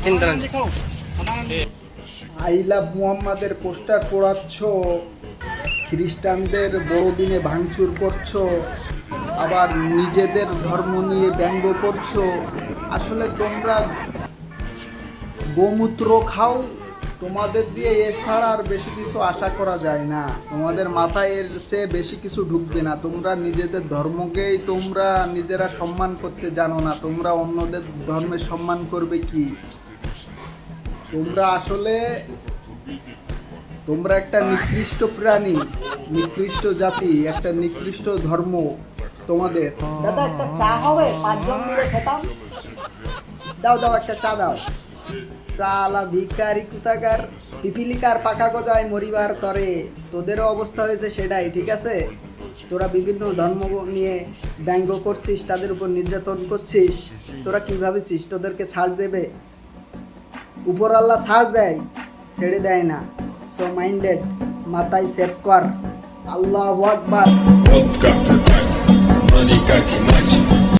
চিন্তা নেই। I love মুহাম্মাদের পোস্টার পোড়াচ্ছ, খ্রিস্টানদের বড়দিনে ভাঙচুর করছো, আবার নিজেদের ধর্ম নিয়ে ব্যঙ্গ করছো। আসলে তোমরা গোমূত্র খাও, তোমাদের দিয়ে এছাড়া আর বেশি কিছু আশা করা যায় না। তোমাদের মাথায় এর চেয়ে বেশি কিছু ঢুকবে না। তোমরা নিজেদের ধর্মকেই তোমরা নিজেরা সম্মান করতে জানো না, তোমরা অন্যদের ধর্মের সম্মান করবে কি? তোমরা আসলে তোমরা একটা নিকৃষ্ট প্রাণী, নিকৃষ্ট জাতি, একটা নিকৃষ্ট ধর্ম তোমাদের। দাদা একটা চা হবে, 5 জন মিলে খেতাম। দাও দাও একটা চা দাও। সালা ভিখারি কুতাকার, পিপিলিকার পাকা গজায় মরিবার তরে। তোদেরও অবস্থা হয়েছে সেটাই, ঠিক আছে? তোরা বিভিন্ন ধর্ম নিয়ে ব্যঙ্গ করছিস, তাদের উপর নির্যাতন করছিস। তোরা কি ভাবছিস তোদেরকে ছাড় দেবে? উপর আল্লাহ ছাড় দেয়, ছেড়ে দেয় না। সো মাইন্ডেড, মাথায় সেভ কর। আল্লাহু আকবার। Money,